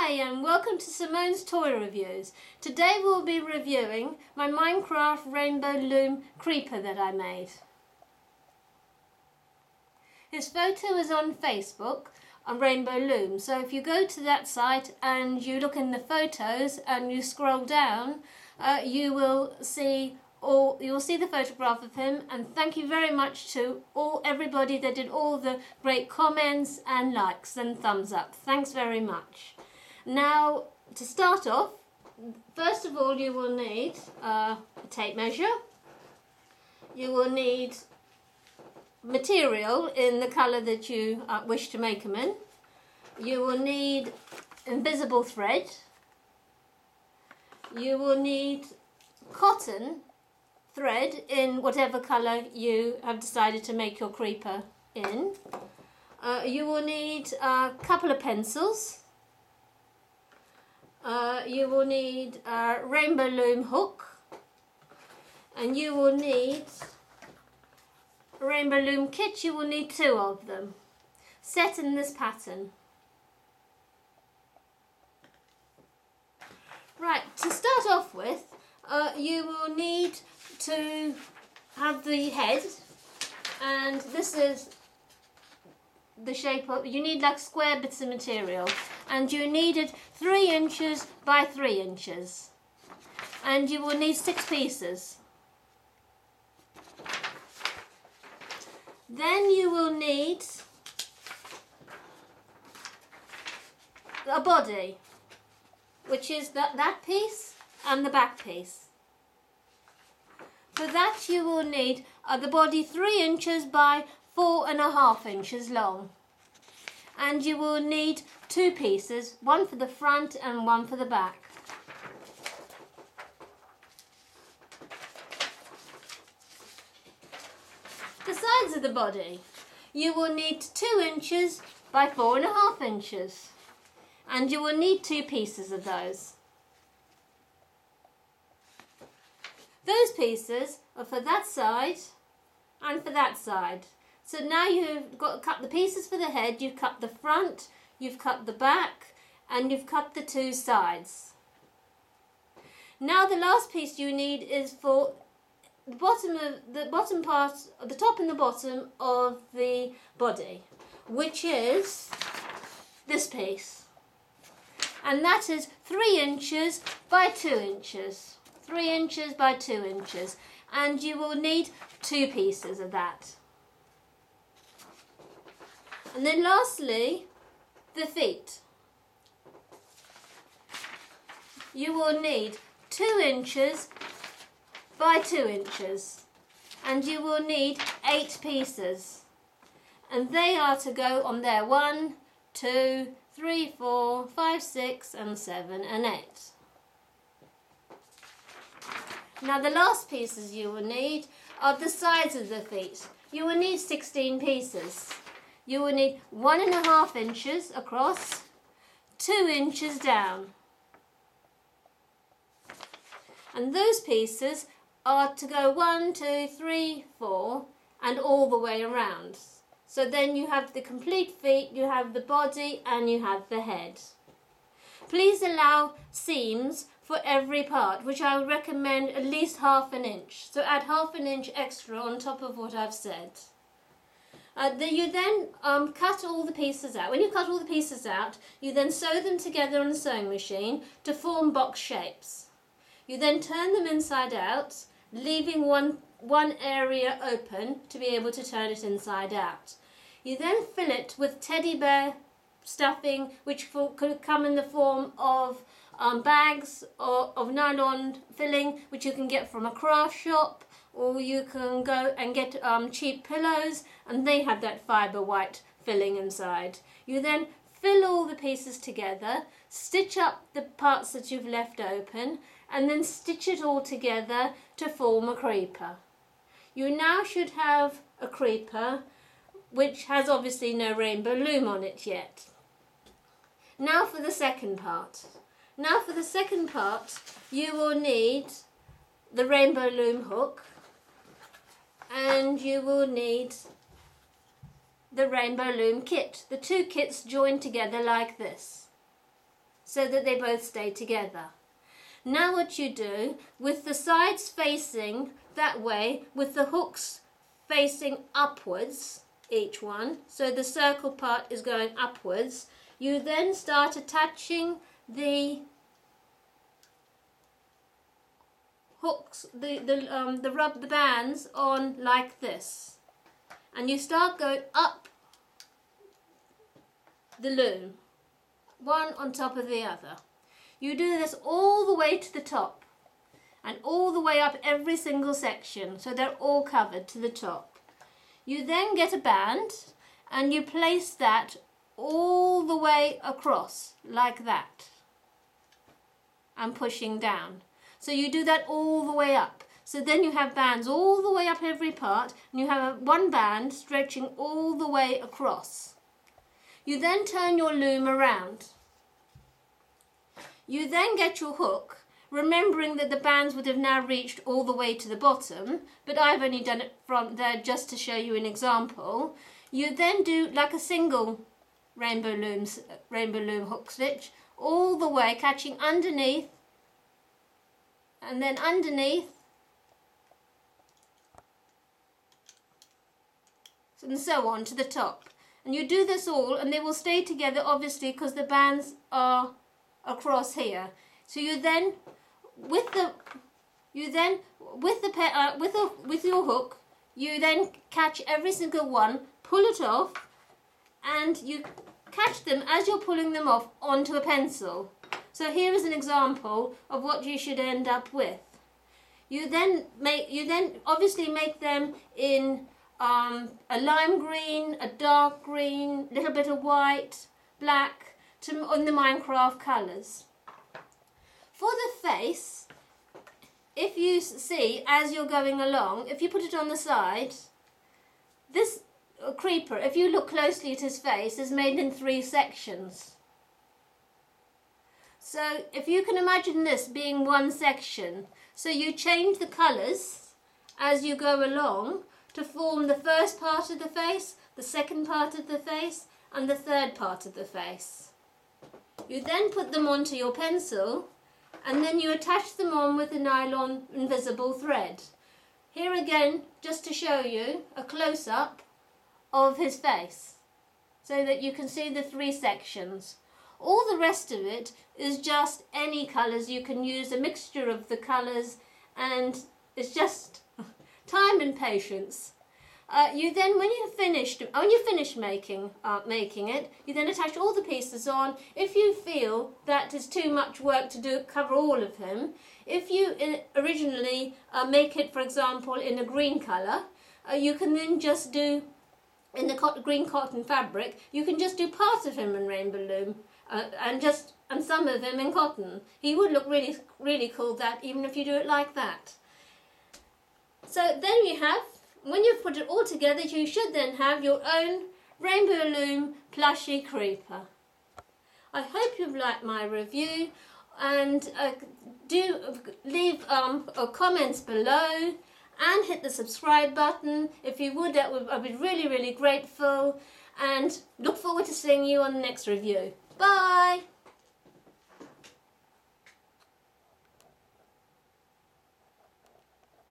Hi and welcome to Simone's Toy Reviews. Today we'll be reviewing my Minecraft Rainbow Loom creeper that I made. His photo is on Facebook on Rainbow Loom, so if you go to that site and you look in the photos and you scroll down, you will see you'll see the photograph of him. And thank you very much to everybody that did all the great comments and likes and thumbs up. Thanks very much. Now, to start off, first of all you will need a tape measure. You will need material in the colour that you wish to make them in. You will need invisible thread. You will need cotton thread in whatever colour you have decided to make your creeper in. You will need a couple of pencils. You will need a Rainbow Loom hook, and you will need a Rainbow Loom kit. You will need 2 of them, set in this pattern. Right, to start off with, you will need to have the head, and this is the shape of, you need like square bits of material, and you needed 3 inches by 3 inches, and you will need 6 pieces. Then you will need a body, which is that piece and the back piece. For that you will need the body 3 inches by 4.5 inches long. And you will need 2 pieces, one for the front and one for the back. The sides of the body, you will need 2 inches by 4.5 inches. And you will need 2 pieces of those. Those pieces are for that side and for that side. So now you've got to cut the pieces for the head, you've cut the front, you've cut the back, and you've cut the 2 sides. Now the last piece you need is for the bottom part, the top and the bottom of the body, which is this piece. And that is 3 inches by 2 inches. 3 inches by 2 inches, and you will need 2 pieces of that. And then lastly, the feet. You will need 2 inches by 2 inches, and you will need 8 pieces, and they are to go on there 1, 2, 3, 4, 5, 6 and 7 and 8. Now the last pieces you will need are the sides of the feet. You will need 16 pieces. You will need 1.5 inches across, 2 inches down. And those pieces are to go 1, 2, 3, 4 and all the way around. So then you have the complete feet, you have the body and you have the head. Please allow seams for every part, which I would recommend at least 1/2 inch. So add 1/2 inch extra on top of what I've said. You then cut all the pieces out. When you cut all the pieces out, you then sew them together on a sewing machine to form box shapes. You then turn them inside out, leaving one area open to be able to turn it inside out. You then fill it with teddy bear stuffing, which could come in the form of bags or of nylon filling, which you can get from a craft shop, or you can go and get cheap pillows, and they have that fibre white filling inside. You then fill all the pieces together, stitch up the parts that you've left open, and then stitch it all together to form a creeper. You now should have a creeper which has obviously no rainbow loom on it yet. Now for the second part. Now for the second part, you will need the Rainbow Loom hook, and you will need the Rainbow Loom kit. The 2 kits join together like this. so that they both stay together. Now what you do, with the sides facing that way, with the hooks facing upwards, each one, so the circle part is going upwards, you then start attaching the hooks, the bands on like this, and you start going up the loom, one on top of the other. You do this all the way to the top and all the way up every single section, so they're all covered to the top. You then get a band and you place that all the way across like that and pushing down. So you do that all the way up. So then you have bands all the way up every part, and you have one band stretching all the way across. You then turn your loom around. You then get your hook, remembering that the bands would have now reached all the way to the bottom, but I've only done it from there just to show you an example. You then do like a single rainbow loom hook stitch all the way, catching underneath and then underneath and so on to the top. And you do this all, and they will stay together obviously because the bands are across here. So you then with your hook, you then catch every single one, pull it off, and you catch them as you're pulling them off onto a pencil. So here is an example of what you should end up with. You then obviously make them in a lime green, a dark green, little bit of white, black, on the Minecraft colours. For the face, if you see as you're going along, if you put it on the side, this creeper, if you look closely at his face, is made in 3 sections. So if you can imagine this being one section, so you change the colours as you go along to form the first part of the face, the second part of the face, and the third part of the face. You then put them onto your pencil, and then you attach them on with a nylon invisible thread. Here again, just to show you a close-up of his face, so that you can see the 3 sections. All the rest of it is just any colours. You can use a mixture of the colours, and it's just time and patience. You then, when you finish making it, you then attach all the pieces on. If you feel that is too much work to cover all of him, if you originally make it, for example, in a green colour, you can then just do, in the green cotton fabric, you can just do part of him in rainbow loom and some of him in cotton. He would look really, really cool that, even if you do it like that. So then you have, when you've put it all together, you should then have your own rainbow loom plushie creeper. I hope you've liked my review, and do leave comments below and hit the subscribe button. If you would, I'd be really, really grateful, and look forward to seeing you on the next review. Bye!